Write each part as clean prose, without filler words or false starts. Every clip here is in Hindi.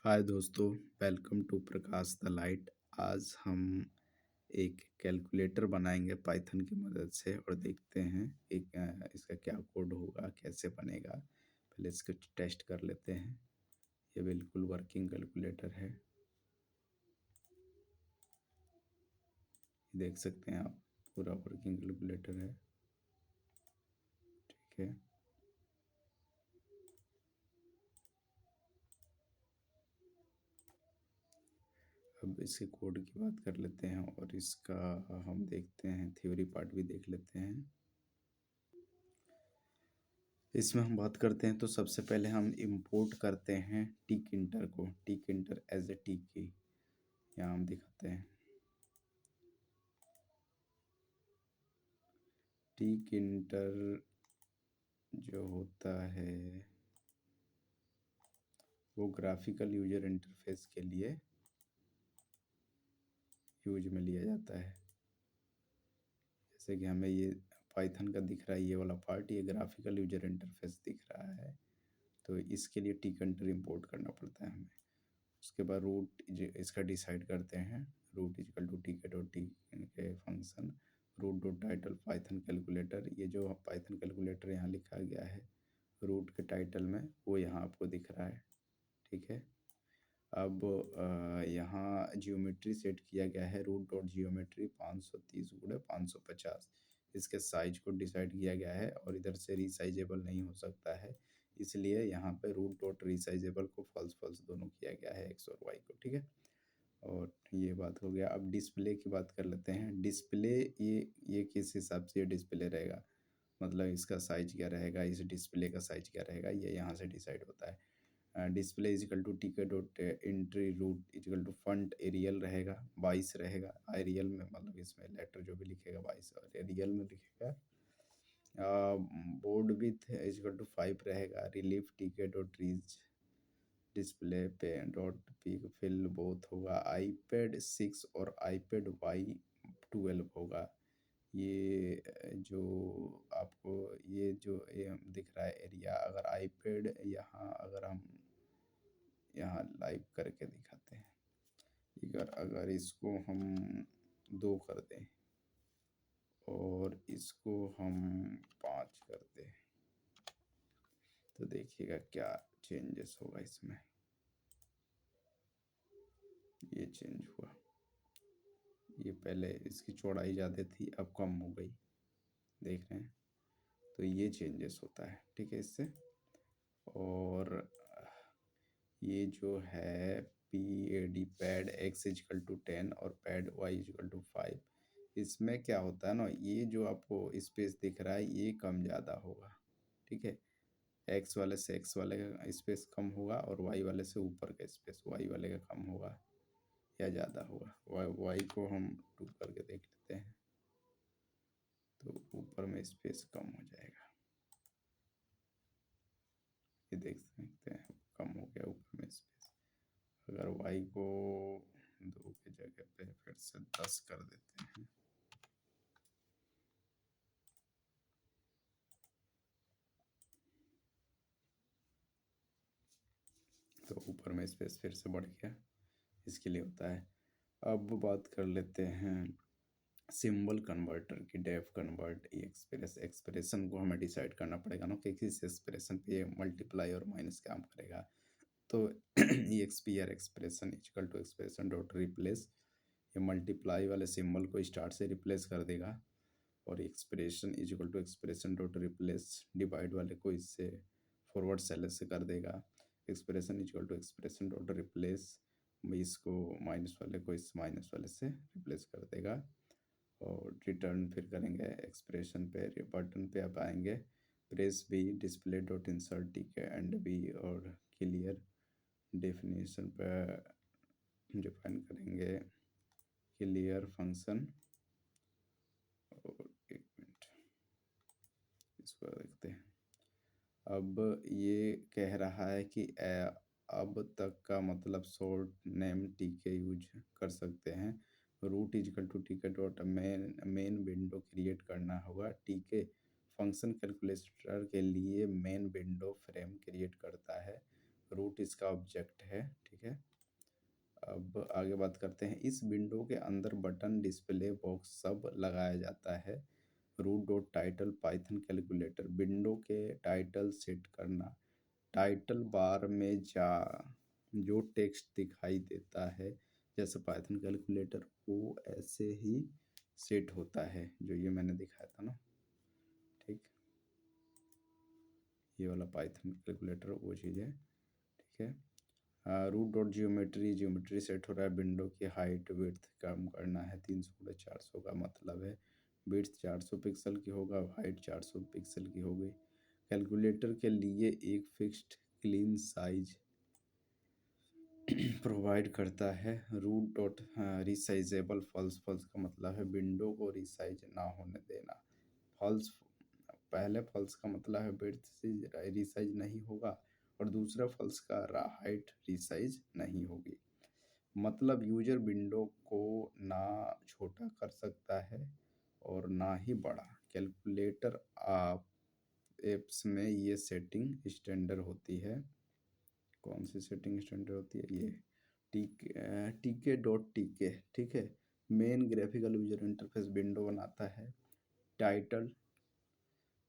हाय दोस्तों, welcome to Prakash the light. आज हम एक कैलकुलेटर बनाएंगे पाइथन की मदद से और देखते हैं इसका क्या कोड होगा, कैसे बनेगा। पहले इसको टेस्ट कर लेते हैं। ये बिल्कुल वर्किंग कैलकुलेटर है, देख सकते हैं आप। पूरा वर्किंग कैलकुलेटर है, ठीक है। अब इसके कोड की बात कर लेते हैं और इसका हम देखते हैं, थ्योरी पार्ट भी देख लेते हैं। इसमें हम बात करते हैं तो सबसे पहले हम इंपोर्ट करते हैं टिक इंटर को, टिक इंटर एज ए टिक की। यहाँ हम दिखाते हैं टिक इंटर जो होता है वो ग्राफिकल यूजर इंटरफेस के लिए यूज में लिया जाता है। जैसे कि हमें ये पाइथन का दिख रहा है, ये वाला पार्ट, ये ग्राफिकल यूजर इंटरफेस दिख रहा है, तो इसके लिए टिक इंटर इंपोर्ट करना पड़ता है हमें। उसके बाद रूट इसका डिसाइड करते हैं, रूट इजकल टू टी के dot t k function root dot title Python calculator. ये जो पाइथन कैलकुलेटर यहाँ लिखा गया है रूट के टाइटल में, वो यहाँ आपको दिख रहा है, ठीक है। अब यहाँ जियोमेट्री सेट किया गया है, रूट डॉट जियोमेट्री 530 × 550। इसके साइज को डिसाइड किया गया है और इधर से रिसाइजेबल नहीं हो सकता है, इसलिए यहाँ पे रूट डॉट रिसाइजेबल को फॉल्स फॉल्स दोनों किया गया है, एक्स और वाई को, ठीक है। और ये बात हो गया। अब डिस्प्ले की बात कर लेते हैं। डिस्प्ले ये किस हिसाब से डिस्प्ले रहेगा, मतलब इसका साइज क्या रहेगा, इस डिस्प्ले का साइज क्या रहेगा, ये यहाँ से डिसाइड होता है। डिस्प्ले इजिकल टू टी के dot entry root equal to font Arial रहेगा, 22 रहेगा। एरियल में मतलब इसमें लेटर जो भी लिखेगा 22 और एरियल में लिखेगा। बोर्ड विथ इजिकल टू 5 रहेगा। रिलीफ टी के डॉट रीच डिस्प्ले पे डॉट पिक फिल बोथ होगा। आईपैड 6 और आईपैड वाई 12 होगा। ये जो आपको ये जो दिख रहा है एरिया, अगर आईपैड यहाँ अगर हम यहाँ लाइव करके दिखाते हैं, अगर अगर इसको हम 2 कर दें और इसको हम 5 कर दें तो देखिएगा क्या चेंजेस होगा इसमें। ये चेंज हुआ, ये पहले इसकी चौड़ाई ज़्यादा थी, अब कम हो गई, देख रहे हैं। तो ये चेंजेस होता है, ठीक है इससे। और ये जो है p a d pad x equal to 10 और पैड वाई इजकल टू 5, इसमें क्या होता है ना, ये जो आपको स्पेस दिख रहा है ये कम ज़्यादा होगा, ठीक है। एक्स वाले से एक्स वाले का स्पेस कम होगा और वाई वाले से ऊपर का स्पेस वाई वाले का कम होगा या ज़्यादा होगा। वाई को हम 2 करके देख लेते हैं तो ऊपर में स्पेस कम हो जाएगा, ये देख सकते हैं कम हो गया ऊपर में स्पेस। अगर वाई को 2 की जगह पे फिर से 10 कर देते हैं तो ऊपर में स्पेस फिर से बढ़ गया, इसके लिए होता है। अब बात कर लेते हैं सिंबल कन्वर्टर की, डेफ कन्वर्ट एक्सप्रेशन को हमें डिसाइड करना पड़ेगा ना कि किस एक्सप्रेशन पे मल्टीप्लाई और माइनस काम करेगा। तो ये XPR expression equal to expression dot replace, ये मल्टीप्लाई वाले सिंबल को स्टार्ट से रिप्लेस कर देगा और expression equal to expression dot replace divide वाले को इससे फॉरवर्ड सेलेस से कर देगा। Expression equal to expression dot replace इसको माइनस वाले को इस माइनस वाले से रिप्लेस कर देगा। और रिटर्न फिर करेंगे एक्सप्रेशन पे, बटन पे आप आएंगे, press b display dot insert t k end b और क्लियर डेफिनेशन पे डिफाइन करेंगे क्लियर फंक्शन। और एक मिनट इसको देखते हैं। अब ये कह रहा है कि अब तक का मतलब शॉर्ट नेम टी के यूज कर सकते हैं। रूट इजकल टू टी के डॉट मेन विंडो क्रिएट करना होगा। टी के फंक्शन कैलकुलेटर के लिए मेन विंडो फ्रेम क्रिएट करता है। रूट इसका ऑब्जेक्ट है, ठीक है। अब आगे बात करते हैं, इस विंडो के अंदर बटन, डिस्प्ले बॉक्स सब लगाया जाता है। Root dot title Python calculator, window के टाइटल सेट करना। टाइटल बार में जो टेक्स्ट दिखाई देता है जैसे पाइथन कैलकुलेटर, वो ऐसे ही सेट होता है, जो ये मैंने दिखाया था ना, ठीक। ये वाला पाइथन कैलकुलेटर वो चीज़ है, ठीक है। Root dot geometry, geometry set हो रहा है। विंडो की हाइट विड्थ कम करना है, 300 × 400 का मतलब है। विड्थ 400 पिक्सल की होगा, हाइट 400 पिक्सल की होगी। कैलकुलेटर के लिए एक फिक्स्ड क्लीन साइज प्रोवाइड करता है। Root dot resizable false, false का मतलब है विंडो को रिसाइज ना होने देना। फॉल्स, पहले फॉल्स का मतलब है विड्थ से रिसाइज नहीं होगा, और दूसरा फॉल्स का हाइट रिसाइज नहीं होगी। मतलब यूजर विंडो को ना छोटा कर सकता है और ना ही बड़ा। कैलकुलेटर आप एप्स में ये सेटिंग स्टैंडर्ड होती है। कौन सी सेटिंग स्टैंडर्ड होती है? ये टीके डॉट टीके, ठीक है। Main graphical user interface window बनाता है। टाइटल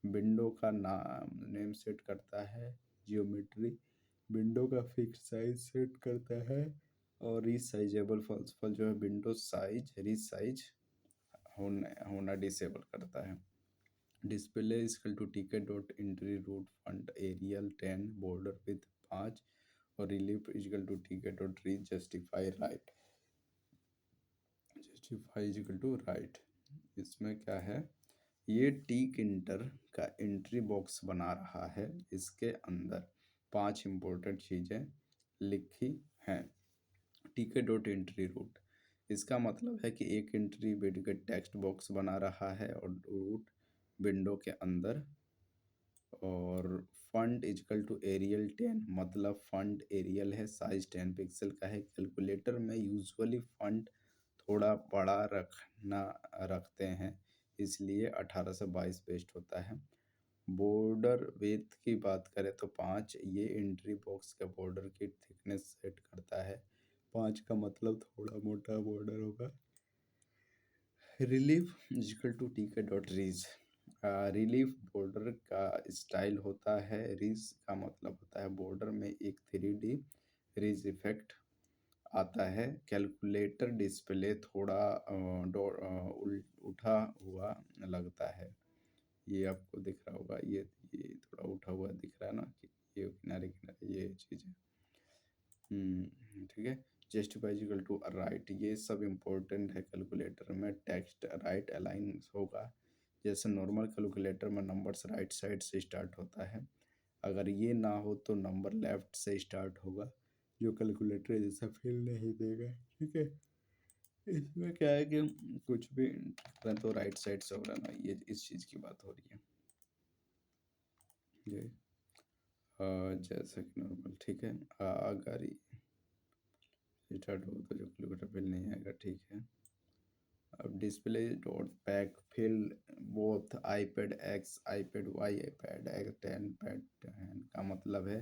विंडो का नाम नेम सेट करता है। जियोमेट्री विंडो का फिक्स साइज सेट करता है। और रीसाइजेबल फॉल्स, फॉल जो है विंडो साइज रीसाइज होना डिसेबल करता है। Display equal to tk dot entry root font Arial 10 border with 5, और relief equal to tk dot ridge justify right, justify equal to right. इसमें क्या है, ये टिक इंटर का एंट्री बॉक्स बना रहा है। इसके अंदर 5 इंपॉर्टेंट चीज़ें लिखी हैं। टीके डॉट एंट्री रूट, इसका मतलब है कि एक एंट्री विंडो के टेक्स्ट बॉक्स बना रहा है और रूट विंडो के अंदर। और फंट इजकल टू एरियल 10, मतलब फंट एरियल है, साइज 10 पिक्सल का है। कैलकुलेटर में यूजुअली फंट थोड़ा बड़ा रखते हैं, इसलिए 18 से 22 पेस्ट होता है। बॉर्डर विड्थ की बात करें तो 5, ये एंट्री बॉक्स के बॉर्डर की थिकनेस सेट करता है। 5 का मतलब थोड़ा मोटा बॉर्डर होगा। रिलीफ इक्वल टू टी के डॉट रीज, रिलीफ बॉर्डर का स्टाइल होता है। रीज का मतलब होता है बॉर्डर में एक 3D रीज इफेक्ट आता है। कैलकुलेटर डिस्प्ले थोड़ा उठा हुआ लगता है। ये आपको दिख रहा होगा, ये थोड़ा उठा हुआ दिख रहा है ना, कि ये किनारे किनारे ये चीज़ है। ठीक है। जस्टिफाई इक्वल टू राइट, ये सब इम्पोर्टेंट है। कैलकुलेटर में टेक्स्ट राइट अलाइन होगा। जैसे नॉर्मल कैलकुलेटर में नंबर्स राइट साइड से स्टार्ट होता है, अगर ये ना हो तो नंबर लेफ्ट से स्टार्ट होगा, जो कैलकुलेटर जैसा फील नहीं देगा, ठीक है। इसमें क्या है कि कुछ भी करें तो राइट साइड से हो रहा है ना, ये इस चीज़ की बात हो रही है। ये जैसे कि नॉर्मल, ठीक है। अगर स्टार्ट हो तो जो कैलकुलेटर फील नहीं आएगा, ठीक है। अब display dot pack fill both ipad x ipad y ipad x 10 pad 10 का मतलब है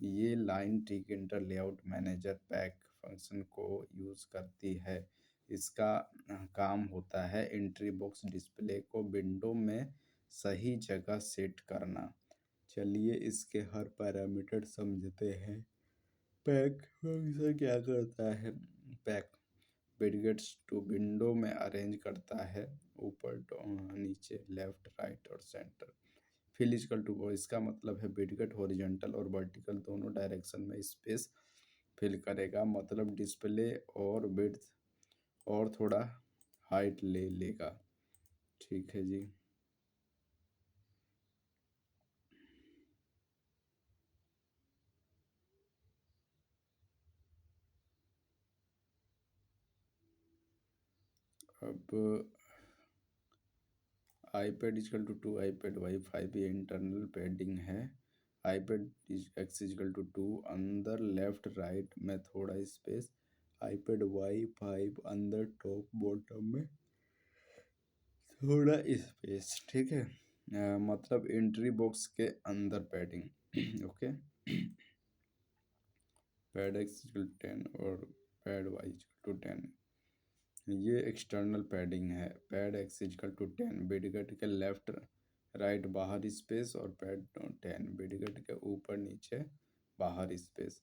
ये line Tkinter layout manager pack function को यूज़ करती है। इसका काम होता है एंट्री बॉक्स डिस्प्ले को विंडो में सही जगह सेट करना। चलिए इसके हर पैरामीटर समझते हैं। पैक फंक्शन क्या करता है? पैक विडगेट्स टू विंडो में अरेंज करता है, ऊपर नीचे लेफ्ट राइट और सेंटर। फिजिकल टू वो, इसका मतलब है विडगेट हॉरिजॉन्टल और वर्टिकल दोनों डायरेक्शन में स्पेस फिल करेगा, मतलब डिस्प्ले और विड्थ और थोड़ा हाइट ले लेगा, ठीक है जी। अब iPad equal to 2 iPad Y 5 ये इंटरनल पैडिंग है। iPad एक्स इजकल टू 2 अंदर लेफ्ट राइट में थोड़ा स्पेस। iPad वाई 5 अंदर टॉप बॉटम में थोड़ा स्पेस, ठीक है। मतलब एंट्री बॉक्स के अंदर padding okay. Pad x equal 10 और पैड वाई इक्वल टू 10। ये एक्सटर्नल पैडिंग है। पैड एक्स इक्वल टू 10 बिडगट के लेफ्ट राइट बाहर स्पेस और पैड 10 बिडगट के ऊपर नीचे बाहर स्पेस।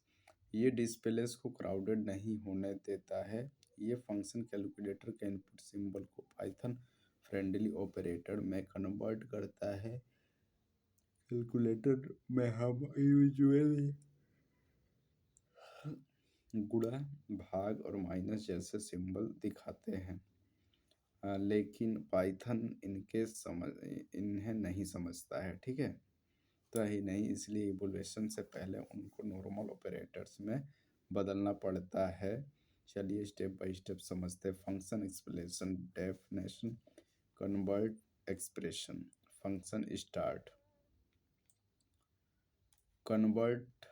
ये डिस्प्लेस को क्राउडेड नहीं होने देता है। ये फंक्शन कैलकुलेटर के इनपुट सिंबल को पाइथन फ्रेंडली ऑपरेटर में कन्वर्ट करता है। कैलकुलेटर में हम यूजुअली गुणा भाग और माइनस जैसे सिंबल दिखाते हैं, लेकिन पाइथन इन्हें नहीं समझता है। ठीक है, तो ही नहीं, इसलिए इवोल्यूशन से पहले उनको नॉर्मल ऑपरेटर्स में बदलना पड़ता है। चलिए स्टेप बाय स्टेप समझते हैं। Function expression definition convert expression. Function start convert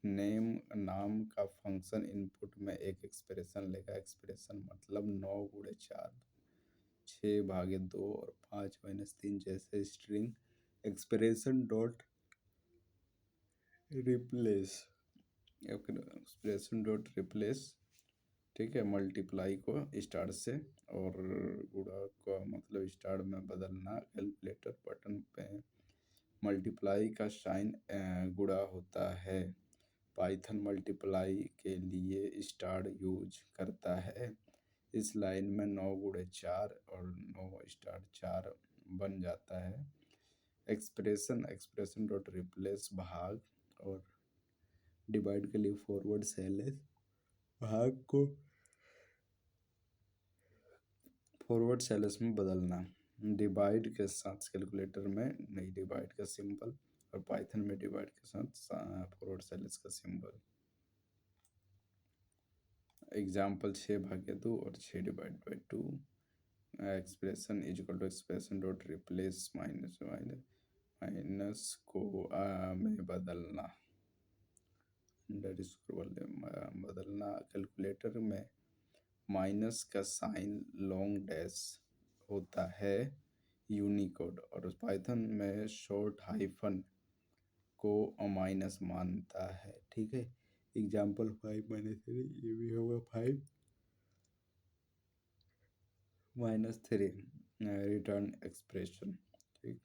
नाम का फंक्शन इनपुट में एक एक्सप्रेशन लेगा। एक्सप्रेशन मतलब 9 × 4 6/2 और 5-3 जैसे स्ट्रिंग एक्सप्रेशन डॉट रिप्लेस ठीक है, मल्टीप्लाई को स्टार से और गुणा को मतलब स्टार में बदलना। कैलकुलेटर बटन पे मल्टीप्लाई का साइन गुणा होता है। पाइथन मल्टीप्लाई के लिए स्टार यूज करता है। इस लाइन में 9 × 4 और 9 * 4 बन जाता है। एक्सप्रेशन डॉट रिप्लेस भाग और डिवाइड के लिए फॉरवर्ड स्लैश भाग को फॉरवर्ड स्लैश में बदलना। डिवाइड के साथ कैलकुलेटर में नहीं डिवाइड का सिंबल और पाइथन में डिवाइड के साथ फॉरवर्ड स्लैश का सिंबल। एग्जाम्पल 6/2 और 6/2 expression equal to expression dot replace minus को में बदलना बदलना। कैलकुलेटर में माइनस का साइन लॉन्ग डैश होता है यूनिकोड और पाइथन में शॉर्ट हाइफन को माइनस मानता है। ठीक है, एग्जाम्पल 5-3 ये भी होगा 5-3 रिटर्न एक्सप्रेशन। ठीक,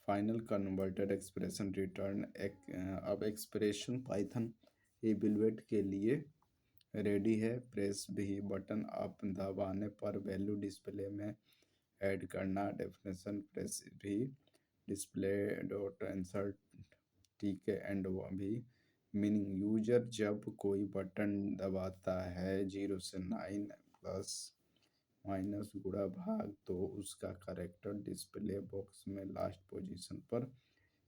फाइनल कन्वर्टेड एक्सप्रेशन रिटर्न अब एक्सप्रेशन पाइथन इवैल्यूएट के लिए रेडी है। प्रेस भी बटन आप दबाने पर वैल्यू डिस्प्ले में ऐड करना। डेफिनेशन प्रेस भी डिस्प्ले डॉट इंसर्ट ठीक है एंड भी मीनिंग यूजर जब कोई बटन दबाता है 0 से 9 प्लस माइनस गुणा भाग तो उसका करेक्टर डिस्प्ले बॉक्स में लास्ट पोजीशन पर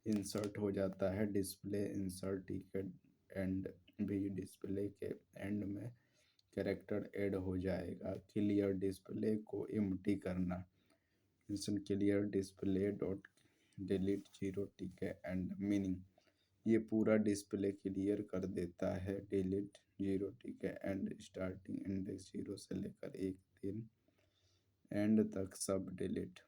इंसर्ट हो जाता है। डिस्प्ले इंसर्ट टिकट एंड भी डिस्प्ले के एंड में कैरेक्टर ऐड हो जाएगा। क्लियर डिस्प्ले को एम्प्टी करना। Clear display dot delete 0 and meaning ये पूरा डिस्प्ले क्लियर कर देता है। डिलीट 0 एंड स्टार्टिंग इंडेक्स 0 से लेकर 1-3 एंड तक सब डिलीट।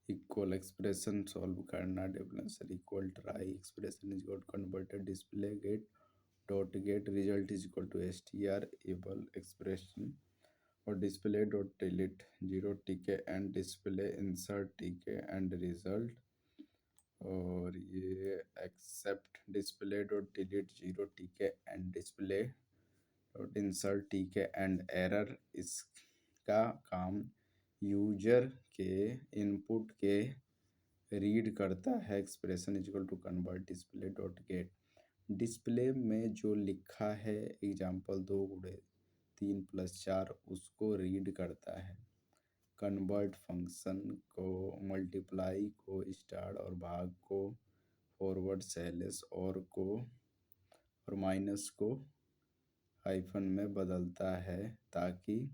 इक्वल एक्सप्रेशन सॉल्व करना। Definition equal try expression is got converted display get dot get result is equal to str able expression और display dot delete 0 end display insert end result और ये except display dot delete 0 end display dot insert end error. इसका काम यूजर के इनपुट के रीड करता है। Expression equal to convert display dot get display में जो लिखा है एग्जाम्पल 2 × 3 + 4 उसको रीड करता है। कन्वर्ट फंक्शन को मल्टीप्लाई को स्टार और भाग को फॉरवर्ड स्लैश और माइनस को हाइफन में बदलता है ताकि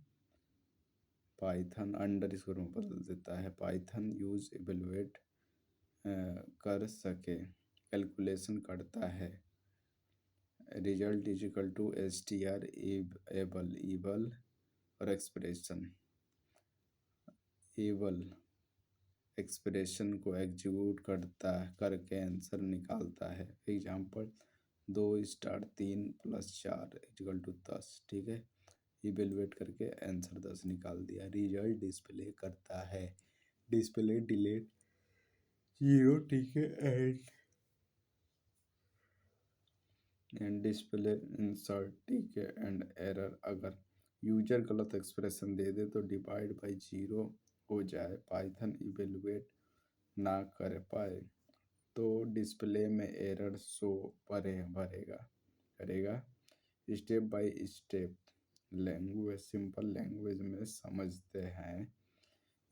पाइथन अंडरस्कोर में बदल देता है पाइथन यूज इवैल्यूएट कर सके। कैलकुलेशन करता है। Result is equal to str able और एक्सप्रेशन एबल एक्सप्रेशन को एग्जीक्यूट करके आंसर निकालता है। एग्जाम्पल 2 * 3 + 4 = 10। ठीक है, इवेलुएट करके आंसर 10 निकाल दिया। रिजल्ट डिस्प्ले करता है, डिस्प्ले डिलीट 0। ठीक है, एंड डिस्प्ले इंसर्ट। ठीक है, एंड एरर। अगर यूजर गलत एक्सप्रेशन दे दे तो डिवाइड बाई 0 हो जाए, पाइथन इवेलुएट ना कर पाए तो डिस्प्ले में एरर शो भरेगा करेगा। Step by step language, simple language में समझते हैं।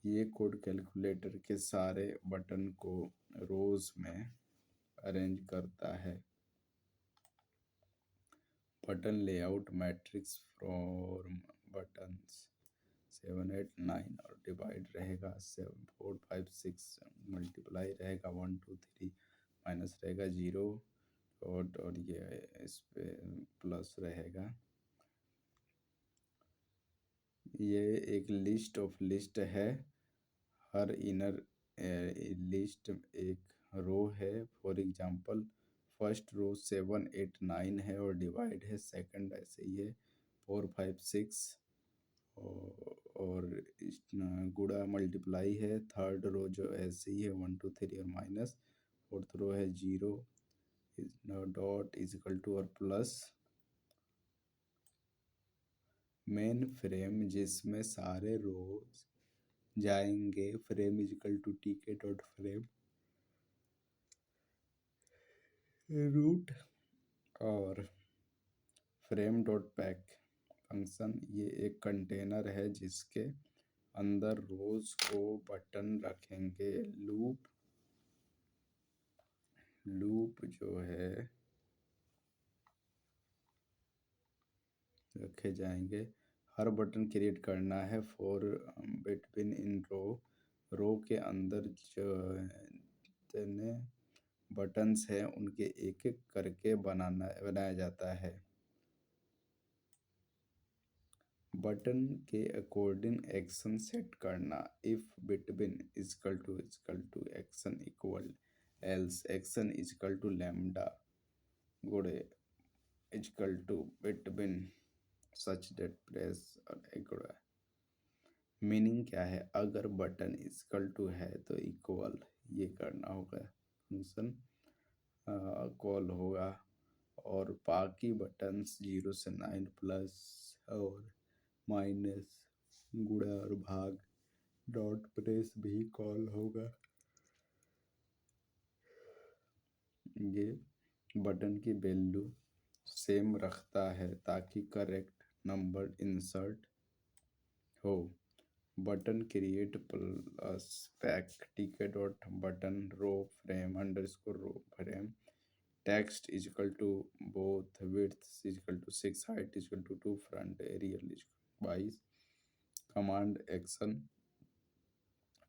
ये कोड कैलकुलेटर के सारे बटन को रोज में अरेंज करता है। Button layout matrix form buttons 7 8 9 और डिवाइड रहेगा 7 4 5 6, मल्टीप्लाई रहेगा 1 2 3, माइनस रहेगा 0, और ये इस पे प्लस रहेगा। ये एक लिस्ट ऑफ लिस्ट है। हर इनर लिस्ट एक रो है। फॉर एग्जांपल फर्स्ट रो 7 8 9 है और डिवाइड है, सेकंड ऐसे ही है 4 5 6, और गुणा मल्टीप्लाई है। थर्ड रो जो ऐसे ही है 1 2 3 और माइनस। फोर्थ रो है 0, डॉट इज इक्वल टू और प्लस। मेन फ्रेम जिसमें सारे रोज जाएंगे, frame is equal to T के डॉट फ्रेम रूट और फ्रेम डॉट पैक फंक्शन। ये एक कंटेनर है जिसके अंदर रोज को बटन रखेंगे। लूप जो है रखे जाएंगे। हर बटन क्रिएट करना है फॉर बिटवीन इन रो के अंदर जो जितने बटन्स हैं उनके एक एक करके बनाया जाता है। बटन के अकॉर्डिंग एक्शन सेट करना। If between is equal to action equal, else action is equal to lambda गुड़े is equal to between such that press और एगुड़ा। मीनिंग क्या है? अगर बटन इजकल टू है तो इक्वल ये करना होगा, फंक्शन कॉल होगा, और बाकी बटन्स 0 से 9 प्लस और माइनस गुणा और भाग डॉट प्रेस भी कॉल होगा। ये बटन की वैल्यू सेम रखता है ताकि करेक्ट नंबर इंसर्ट हो। Button create plus pack TK dot button row frame underscore row frame text is equal to both width is equal to 6, height is equal to 2, front Arial is 22। Command action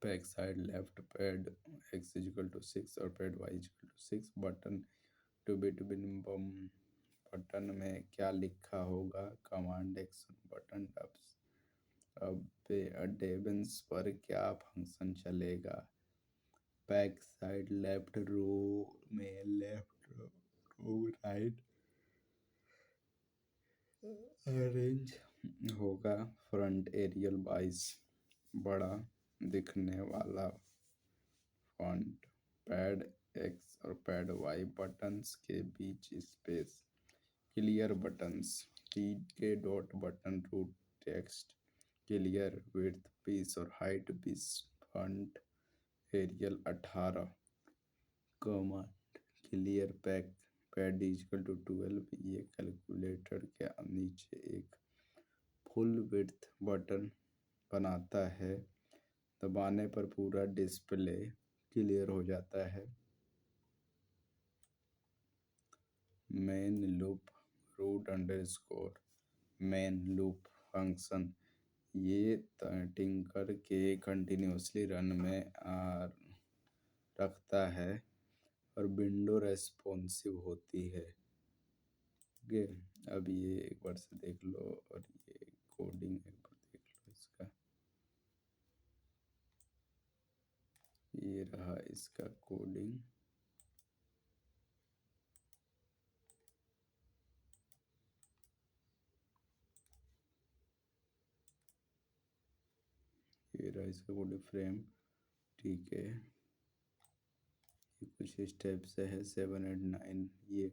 back side left pad x is equal to 6 और pad y is equal to 6। Button two bit बिनबम बटन में क्या लिखा होगा? कमांड एक्शन बटन अब डेबेंस पर क्या फंक्शन चलेगा? बैक साइड लेफ्ट रो में लेफ्ट रो राइट अरेंज होगा। फ्रंट एरियल 22 बड़ा दिखने वाला फॉन्ट। पैड एक्स और पैड वाई बटन्स के बीच स्पेस क्लियर बटन्स टी के dot button root text clear width 20 और height 20। Font Arial 18। Command clear pad equal to 12। ये कैलकुलेटर के नीचे एक फुल विड्थ बटन बनाता है, दबाने पर पूरा डिस्प्ले क्लियर हो जाता है। Main loop root underscore main loop function ये टिंकर के कंटिन्यूसली रन में रखता है और विंडो रेस्पॉन्सिव होती है। ओके, अब ये एक बार से देख लो और ये कोडिंग एक बार देख लो इसका। ये रहा इसका कोडिंग। रहा है इसका कोड फ्रेम। ठीक है, ये कुछ इस टाइप से है 7 8 9, ये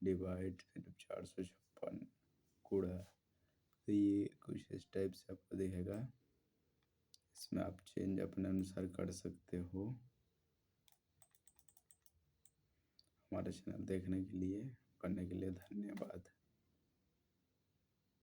डिवाइड 456 गुणा, तो ये कुछ इस टाइप से आपको दिखेगा। इसमें आप चेंज अपने अनुसार कर सकते हो। हमारे चैनल देखने के लिए, पढ़ने के लिए धन्यवाद।